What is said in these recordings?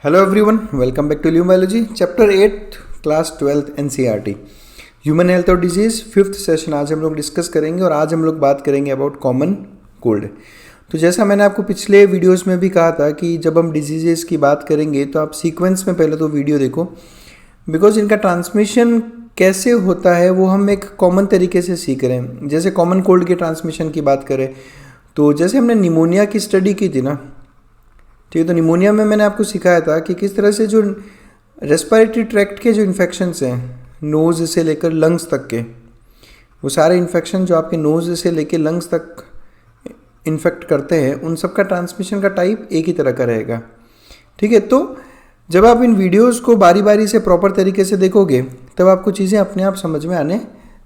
Hello everyone, welcome back to lume biology chapter 8 class 12th NCERT human health और disease 5th session आज हम लोग discuss करेंगे। और आज हम लोग बात करेंगे अबाउट कॉमन कोल्ड। तो जैसा मैंने आपको पिछले वीडियोस में भी कहा था कि जब हम डिजीज़ेस की बात करेंगे तो आप सीक्वेंस में पहले तो वीडियो देखो, बिकॉज इनका ट्रांसमिशन कैसे होता है वो हम एक कॉमन तरीके से सीख रहे हैं। जैसे कॉमन कोल्ड के ट्रांसमिशन की बात करें तो जैसे हमने निमोनिया की स्टडी की थी ना, ठीक है, तो निमोनिया में मैंने आपको सिखाया था कि किस तरह से जो रेस्पिरेटरी ट्रैक्ट के जो इन्फेक्शंस हैं, नोज़ से लेकर लंग्स तक के, वो सारे इन्फेक्शन जो आपके नोज़ से लेकर लंग्स तक इन्फेक्ट करते हैं, उन सब का ट्रांसमिशन का टाइप एक ही तरह का रहेगा। ठीक है, तो जब आप इन वीडियोस को बारी बारी से प्रॉपर तरीके से देखोगे तब आपको चीज़ें अपने आप समझ में आने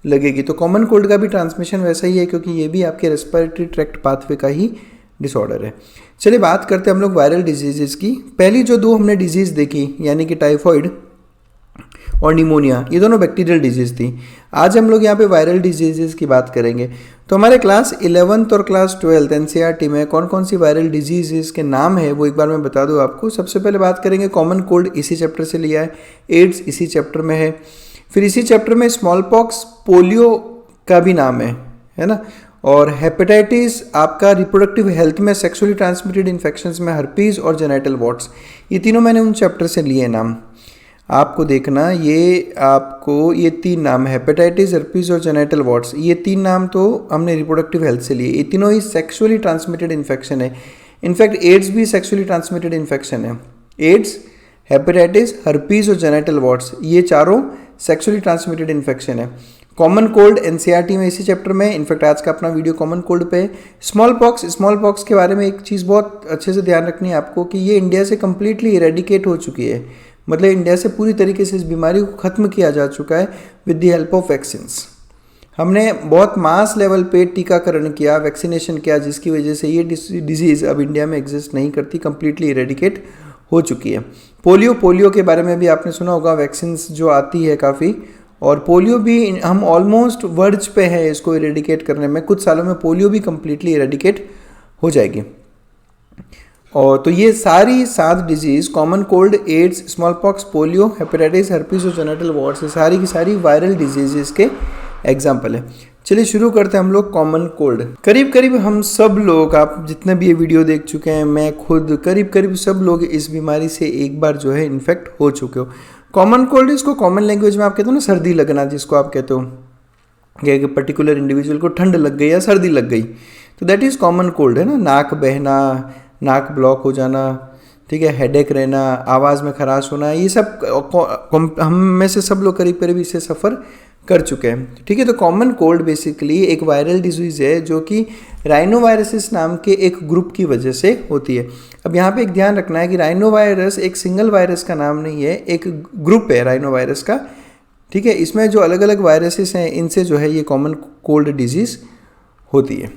लगेगी। तो कॉमन कोल्ड का भी ट्रांसमिशन वैसा ही है, क्योंकि ये भी आपके रेस्पिरेटरी ट्रैक्ट पाथवे का ही डिसऑर्डर है। चलिए बात करते हैं हम लोग वायरल डिजीज़ की। पहली जो दो हमने डिजीज़ देखी यानी कि टाइफॉइड और निमोनिया, ये दोनों बैक्टीरियल डिजीज़ थी। आज हम लोग यहाँ पे वायरल डिजीज़ की बात करेंगे। तो हमारे क्लास 11th और क्लास 12th एनसीईआरटी में कौन कौन सी वायरल डिजीज़ के नाम है वो एक बार मैं बता दूँ आपको। सबसे पहले बात करेंगे कॉमन कोल्ड, इसी चैप्टर से लिया है। एड्स इसी चैप्टर में है। फिर इसी चैप्टर में स्मॉल पॉक्स, पोलियो का भी नाम है ना। और हेपेटाइटिस आपका रिप्रोडक्टिव हेल्थ में, सेक्सुअली ट्रांसमिटेड इन्फेक्शंस में हर्पीज और जेनिटल वॉट्स, ये तीनों मैंने उन चैप्टर से लिए नाम। आपको देखना ये तीन नाम, हेपेटाइटिस, हर्पीज और जेनिटल वॉट्स, ये तीन नाम तो हमने रिप्रोडक्टिव हेल्थ से लिए। ये तीनों ही सेक्सुअली ट्रांसमिटेड इन्फेक्शन है। इनफैक्ट एड्स भी सेक्सुअली ट्रांसमिटेड इन्फेक्शन है। एड्स, हेपेटाइटिस, हर्पीज और जेनिटल वॉट्स, ये चारों सेक्सुअली ट्रांसमिटेड इन्फेक्शन है। कॉमन कोल्ड एनसीईआरटी में इसी चैप्टर में, इनफैक्ट आज का अपना वीडियो कॉमन कोल्ड पे है। स्मॉल पॉक्स के बारे में एक चीज़ बहुत अच्छे से ध्यान रखनी है आपको कि ये इंडिया से कम्प्लीटली इरेडिकेट हो चुकी है। मतलब इंडिया से पूरी तरीके से इस बीमारी को ख़त्म किया जा चुका है with the help of vaccines. हमने बहुत मास लेवल पे टीकाकरण किया, वैक्सीनेशन किया, जिसकी वजह से ये डिजीज़ अब इंडिया में एग्जिस्ट नहीं करती, कम्प्लीटली इरेडिकेट हो चुकी है। पोलियो के बारे में भी आपने सुना होगा, वैक्सीन्स जो आती है काफ़ी, और पोलियो भी हम ऑलमोस्ट वर्ज पे है इसको इरेडिकेट करने में। कुछ सालों में पोलियो भी कम्प्लीटली इरेडिकेट हो जाएगी। और तो ये सारी 7 diseases, common cold, AIDS, smallpox, polio, hepatitis, herpes और जेनिटल वॉट्स, सारी की सारी वायरल डिजीज़ के एग्जाम्पल है। चलिए शुरू करते हैं हम लोग कॉमन कोल्ड। करीब हम सब लोग, आप जितने भी ये वीडियो देख चुके हैं, मैं खुद, करीब सब लोग इस बीमारी से एक बार जो है इन्फेक्ट हो चुके हो। कॉमन कोल्ड, इसको कॉमन लैंग्वेज में आप कहते हो ना सर्दी लगना, जिसको आप कहते हो कि एक पर्टिकुलर इंडिविजुअल को ठंड लग गई या सर्दी लग गई, तो दैट इज़ कॉमन कोल्ड, है ना। नाक बहना, नाक ब्लॉक हो जाना, ठीक है, हेडेक रहना, आवाज़ में खराश होना, ये सब हम में से सब लोग करीब इससे सफ़र कर चुके हैं। ठीक है, तो कॉमन कोल्ड बेसिकली एक वायरल डिजीज़ है जो कि राइनोवायरसिस नाम के एक ग्रुप की वजह से होती है। अब यहाँ पे एक ध्यान रखना है कि राइनोवायरस एक सिंगल वायरस का नाम नहीं है, एक ग्रुप है राइनोवायरस का। ठीक है, इसमें जो अलग अलग वायरसेस हैं इनसे जो है ये कॉमन कोल्ड डिजीज़ होती है।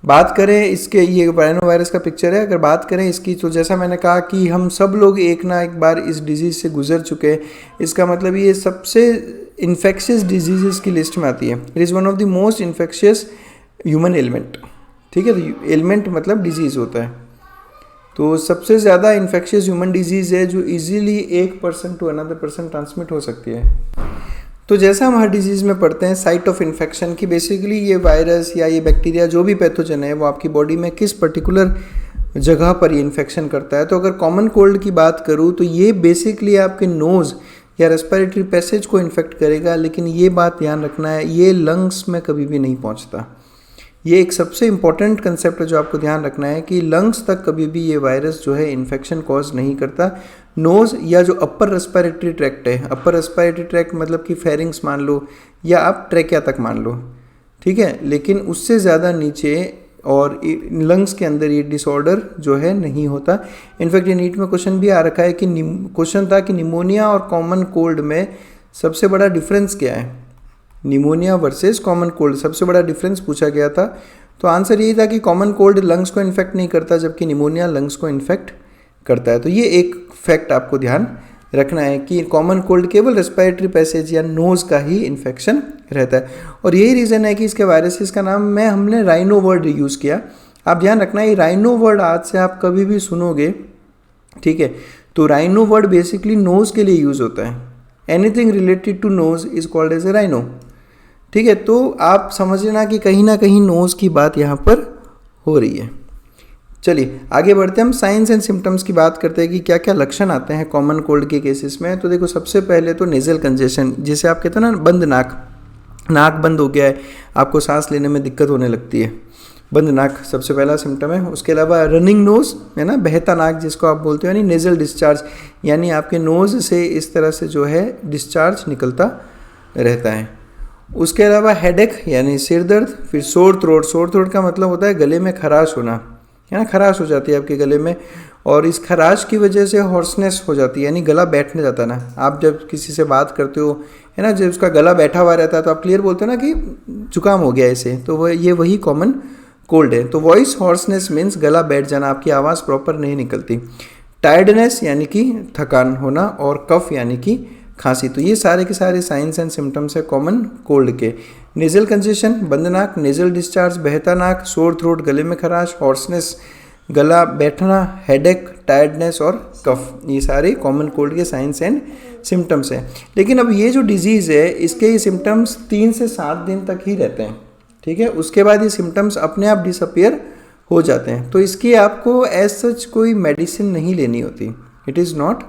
बात करें इसके, ये राइनोवायरस का पिक्चर है, अगर बात करें इसकी, तो जैसा मैंने कहा कि हम सब लोग एक ना एक बार इस डिजीज़ से गुजर चुके हैं। इसका मतलब ये सबसे इन्फेक्शियस डिजीज़ की लिस्ट में आती है। It is one of the most infectious human element. ठीक है, तो एलिमेंट मतलब डिजीज़ होता है, तो सबसे ज़्यादा इन्फेक्शियस ह्यूमन डिजीज़ है जो इजीली एक person to another person transmit हो सकती है। तो जैसा हम हर डिजीज़ में पढ़ते हैं साइट ऑफ इन्फेक्शन की, बेसिकली ये वायरस या ये बैक्टीरिया जो भी पैथोजन है वो आपकी बॉडी में किस पर्टिकुलर जगह पर ये इन्फेक्शन करता है। तो अगर कॉमन कोल्ड की बात करूँ तो ये बेसिकली आपके नोज़ या रेस्पिरेटरी पैसेज को इन्फेक्ट करेगा, लेकिन ये बात ध्यान रखना है, ये लंग्स में कभी भी नहीं पहुँचता। ये एक सबसे इम्पॉर्टेंट कंसेप्ट है जो आपको ध्यान रखना है कि लंग्स तक कभी भी ये वायरस जो है इन्फेक्शन कॉज नहीं करता। नोज़ या जो अपर रेस्पिरेटरी ट्रैक्ट है, अपर रेस्पिरेटरी ट्रैक्ट मतलब कि फेरिंग्स मान लो या आप ट्रैकिया तक मान लो, ठीक है, लेकिन उससे ज़्यादा नीचे और लंग्स के अंदर ये डिसऑर्डर जो है नहीं होता। इनफैक्ट ये नीट में क्वेश्चन भी आ रखा है कि क्वेश्चन था कि निमोनिया और कॉमन कोल्ड में सबसे बड़ा डिफरेंस क्या है, निमोनिया वर्सेस कॉमन कोल्ड, सबसे बड़ा डिफरेंस पूछा गया था। तो आंसर यही था कि कॉमन कोल्ड लंग्स को इन्फेक्ट नहीं करता, जबकि निमोनिया लंग्स को इन्फेक्ट करता है। तो ये एक फैक्ट आपको ध्यान रखना है कि कॉमन कोल्ड केवल रेस्पिरेटरी पैसेज या नोज़ का ही इन्फेक्शन रहता है। और यही रीज़न है कि इसके वायरसेस का नाम हमने राइनो वर्ड यूज़ किया। आप ध्यान रखना, ये राइनो वर्ड आज से आप कभी भी सुनोगे, ठीक है, तो राइनो वर्ड बेसिकली नोज के लिए यूज होता है। Anything related to nose is called as a rhino. ठीक है, तो आप समझ लेना कि कहीं ना कहीं नोज की बात यहाँ पर हो रही है। चलिए आगे बढ़ते हैं, हम साइंस एंड सिम्टम्स की बात करते हैं कि क्या क्या लक्षण आते हैं कॉमन कोल्ड के केसेस में। तो देखो सबसे पहले तो नेजल कंजेशन, जिसे आप कहते हो ना बंद नाक बंद हो गया है, आपको सांस लेने में दिक्कत होने लगती है, बंद नाक सबसे पहला सिम्टम है। उसके अलावा रनिंग नोज है ना, बहता नाक जिसको आप बोलते हो, यानी नेजल डिस्चार्ज, यानी आपके नोज से इस तरह से जो है डिस्चार्ज निकलता रहता है। उसके अलावा हेडेक यानी सिर दर्द, फिर सोर थ्रोट का मतलब होता है गले में खराश होना, है ना, खराश हो जाती है आपके गले में, और इस खराश की वजह से हॉर्सनेस हो जाती है, यानी गला बैठने जाता है ना। आप जब किसी से बात करते हो है ना, जब उसका गला बैठा हुआ रहता है तो आप क्लियर बोलते हो ना कि जुकाम हो गया इसे, तो ये वही कॉमन कोल्ड है। तो वॉइस हॉर्सनेस मीन्स गला बैठ जाना, आपकी आवाज़ प्रॉपर नहीं निकलती। टायर्डनेस यानी कि थकान होना, और कफ यानी कि खांसी। तो ये सारे के सारे साइंस एंड सिम्टम्स है कॉमन कोल्ड के। नेजल कंजेशन बंद नाक, नेजल डिस्चार्ज बहता नाक, सोर थ्रोट गले में खराश, हॉर्सनेस गला बैठना, हेडेक, टायर्डनेस और कफ, ये सारे कॉमन कोल्ड के साइंस एंड सिम्टम्स हैं। लेकिन अब ये जो डिजीज़ है इसके ये सिम्टम्स 3 से 7 दिन तक ही रहते हैं। ठीक है, उसके बाद ये सिम्टम्स अपने आप डिसअपियर हो जाते हैं। तो इसकी आपको एज सच कोई मेडिसिन नहीं लेनी होती, इट इज़ नॉट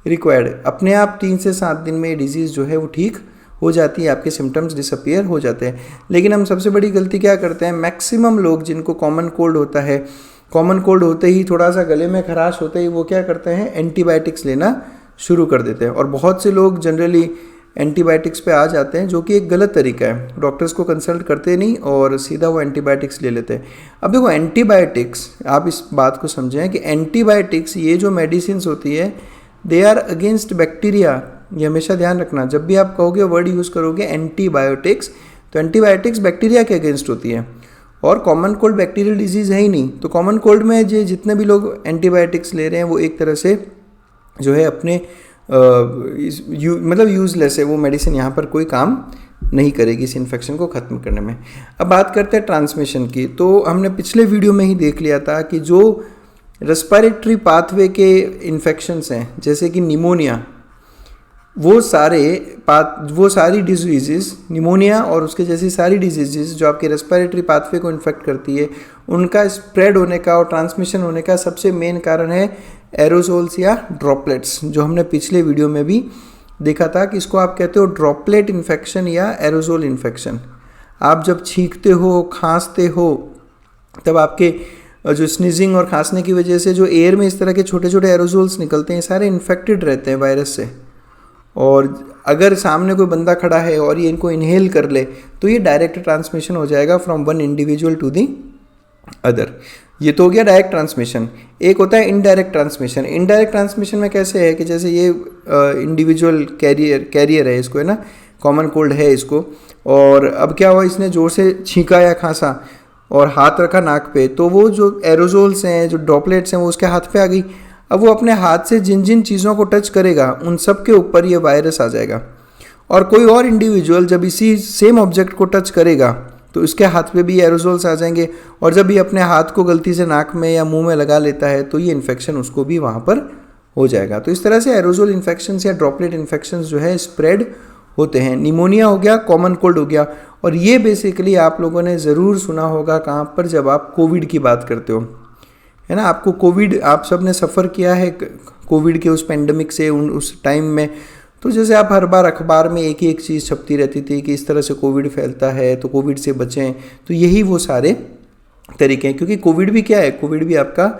रिक्वायर्ड। अपने आप 3 से 7 दिन में ये डिजीज़ जो है वो ठीक हो जाती है, आपके सिम्टम्स डिसअपियर हो जाते हैं। लेकिन हम सबसे बड़ी गलती क्या करते हैं, मैक्सिमम लोग जिनको कॉमन कोल्ड होता है, कॉमन कोल्ड होते ही थोड़ा सा गले में खराश होते ही वो क्या करते हैं, एंटीबायोटिक्स लेना शुरू कर देते हैं। और बहुत से लोग जनरली एंटीबायोटिक्स पे आ जाते हैं, जो कि एक गलत तरीका है। डॉक्टर्स को कंसल्ट करते नहीं और सीधा वो एंटीबायोटिक्स ले लेते हैं। अब देखो एंटीबायोटिक्स, आप इस बात को समझें कि एंटीबायोटिक्स ये जो मेडिसिन होती है दे आर अगेंस्ट बैक्टीरिया। ये हमेशा ध्यान रखना, जब भी आप कहोगे वर्ड यूज़ करोगे एंटीबायोटिक्स, तो एंटीबायोटिक्स बैक्टीरिया के अगेंस्ट होती है, और कॉमन कोल्ड बैक्टीरियल डिजीज़ है ही नहीं। तो कॉमन कोल्ड में जितने भी लोग एंटीबायोटिक्स ले रहे हैं वो एक तरह से जो है अपने मतलब यूज़लेस है, वो मेडिसिन यहाँ पर कोई काम नहीं करेगी इस इन्फेक्शन को ख़त्म करने में। अब बात करते हैं ट्रांसमिशन की। तो हमने पिछले वीडियो में ही देख लिया था कि जो रेस्पिरेटरी पाथवे के इन्फेक्शंस हैं जैसे कि निमोनिया, वो सारी डिजीज़, निमोनिया और उसके जैसी सारी डिजीज़ जो आपके रेस्पिरेटरी पाथवे को इन्फेक्ट करती है, उनका स्प्रेड होने का और ट्रांसमिशन होने का सबसे मेन कारण है एरोसोल्स या ड्रॉपलेट्स, जो हमने पिछले वीडियो में भी देखा था कि इसको आप कहते हो ड्रॉपलेट इन्फेक्शन या एरोसोल इन्फेक्शन। आप जब छींकते हो, खांसते हो, तब आपके जो स्नीजिंग और खांसने की वजह से जो एयर में इस तरह के छोटे छोटे एरोसोल्स निकलते हैं, सारे इन्फेक्टेड रहते हैं वायरस से। और अगर सामने कोई बंदा खड़ा है और ये इनको इनहेल कर ले तो ये डायरेक्ट ट्रांसमिशन हो जाएगा from one individual to the other. ये तो हो गया डायरेक्ट ट्रांसमिशन। एक होता है इनडायरेक्ट ट्रांसमिशन। इनडायरेक्ट ट्रांसमिशन में कैसे है कि जैसे ये इंडिविजुअल कैरियर है, इसको है ना, कॉमन कोल्ड है इसको, और अब क्या हुआ, इसने जोर से छींका या खांसा और हाथ रखा नाक पे, तो वो जो एरोजोल्स हैं, जो ड्रॉपलेट्स हैं, वो उसके हाथ पे आ गई। अब वो अपने हाथ से जिन जिन चीज़ों को टच करेगा उन सब के ऊपर ये वायरस आ जाएगा। और कोई और इंडिविजुअल जब इसी सेम ऑब्जेक्ट को टच करेगा तो उसके हाथ पे भी एरोजोल्स आ जाएंगे, और जब ये अपने हाथ को गलती से नाक में या मुंह में लगा लेता है तो ये इन्फेक्शन उसको भी वहाँ पर हो जाएगा। तो इस तरह से एरोजोल इन्फेक्शंस या ड्रॉपलेट इन्फेक्शंस जो है स्प्रेड होते हैं। निमोनिया हो गया, कॉमन कोल्ड हो गया, और ये बेसिकली आप लोगों ने ज़रूर सुना होगा कहाँ पर, जब आप कोविड की बात करते हो, है ना। आपको कोविड, आप सब ने सफ़र किया है कोविड के उस पेंडेमिक से, उस टाइम में। तो जैसे आप हर बार अखबार में एक ही एक चीज़ छपती रहती थी कि इस तरह से कोविड फैलता है, तो कोविड से बचें। तो यही वो सारे तरीके हैं, क्योंकि कोविड भी क्या है, कोविड भी आपका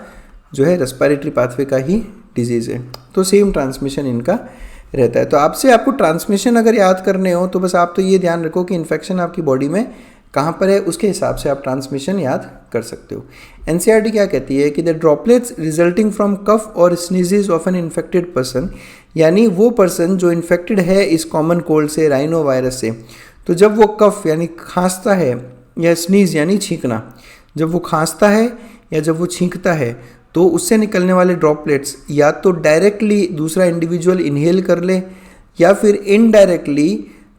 जो है रेस्पिरेटरी पाथवे का ही डिजीज़ है, तो सेम ट्रांसमिशन इनका रहता है। तो आपको ट्रांसमिशन अगर याद करने हो तो बस आप तो ये ध्यान रखो कि इन्फेक्शन आपकी बॉडी में कहाँ पर है, उसके हिसाब से आप ट्रांसमिशन याद कर सकते हो। एनसीईआरटी क्या कहती है कि द ड्रॉपलेट्स रिजल्टिंग फ्रॉम कफ और sneezes of an infected person, यानी वो पर्सन जो इन्फेक्टेड है इस कॉमन कोल्ड से, राइनो वायरस से, तो जब वो कफ यानी खांसता है या स्नीज यानी छींकना, जब वो खांसता है या जब वो छींकता है तो उससे निकलने वाले ड्रॉपलेट्स या तो डायरेक्टली दूसरा इंडिविजुअल इनहेल कर ले या फिर इनडायरेक्टली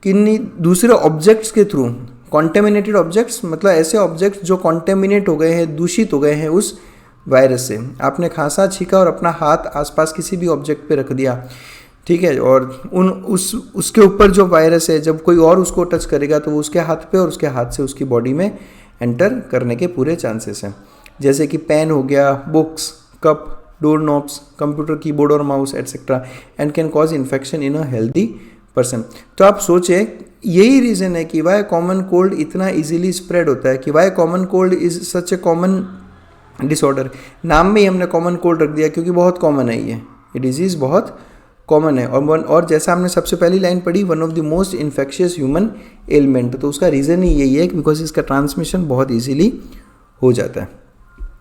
किन्हीं दूसरे ऑब्जेक्ट्स के थ्रू, कॉन्टेमिनेटेड ऑब्जेक्ट्स मतलब ऐसे ऑब्जेक्ट्स जो कॉन्टेमिनेट हो गए हैं, दूषित हो गए हैं उस वायरस से। आपने खांसा छींका और अपना हाथ आसपास किसी भी ऑब्जेक्ट पे रख दिया, ठीक है, और उसके ऊपर जो वायरस है जब कोई और उसको टच करेगा तो वो उसके हाथ पे और उसके हाथ से उसकी बॉडी में एंटर करने के पूरे चांसेस हैं। जैसे कि पेन हो गया, books, cup, door knobs, computer keyboard और mouse etcetera, and can cause infection in a healthy person. तो आप सोचें, यही रीज़न है कि वाई कॉमन कोल्ड इतना इजीली स्प्रेड होता है, कि why common cold is such a common disorder. नाम में ही हमने कॉमन कोल्ड रख दिया क्योंकि बहुत कॉमन है ये डिजीज़ बहुत कॉमन है। और जैसा हमने सबसे पहली लाइन पढ़ी, one of the most infectious human element, तो उसका रीज़न ही यही है बिकॉज इसका ट्रांसमिशन बहुत ईजीली हो जाता है।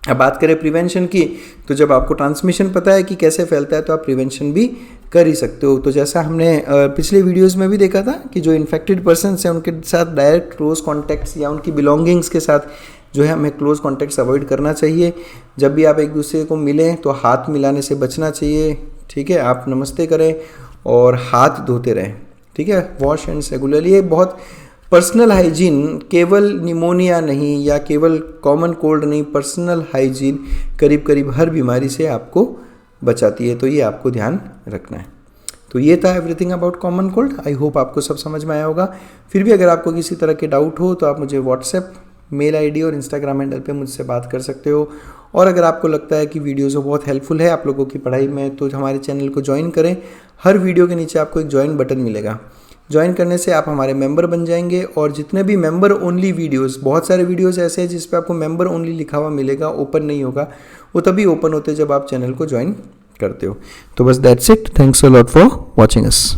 अब बात करें प्रिवेंशन की, तो जब आपको ट्रांसमिशन पता है कि कैसे फैलता है तो आप प्रिवेंशन भी कर ही सकते हो। तो जैसा हमने पिछले वीडियोस में भी देखा था कि जो इन्फेक्टेड पर्सन्स हैं उनके साथ डायरेक्ट क्लोज कॉन्टैक्ट्स या उनकी बिलोंगिंग्स के साथ जो है हमें क्लोज कॉन्टैक्ट्स अवॉइड करना चाहिए। जब भी आप एक दूसरे को मिलें तो हाथ मिलाने से बचना चाहिए, ठीक है, आप नमस्ते करें और हाथ धोते रहें, ठीक है, वॉश हैंड्स रेगुलरली। ये बहुत पर्सनल हाइजीन, केवल निमोनिया नहीं या केवल कॉमन कोल्ड नहीं, पर्सनल हाइजीन करीब करीब हर बीमारी से आपको बचाती है, तो ये आपको ध्यान रखना है। तो ये था everything about common cold. I hope आपको सब समझ में आया होगा। फिर भी अगर आपको किसी तरह के डाउट हो तो आप मुझे व्हाट्सएप, मेल आईडी और इंस्टाग्राम हैंडल पे मुझसे बात कर सकते हो। और अगर आपको लगता है कि वीडियो जो बहुत हेल्पफुल है आप लोगों की पढ़ाई में, तो हमारे चैनल को ज्वाइन करें। हर वीडियो के नीचे आपको एक ज्वाइन बटन मिलेगा। ज्वाइन करने से आप हमारे मेंबर बन जाएंगे और जितने भी मेंबर ओनली वीडियोस, बहुत सारे वीडियोस ऐसे हैं जिस पे आपको मेंबर ओनली लिखा हुआ मिलेगा, ओपन नहीं होगा, वो तभी ओपन होते जब आप चैनल को ज्वाइन करते हो। तो बस that's it. Thanks a lot for watching us.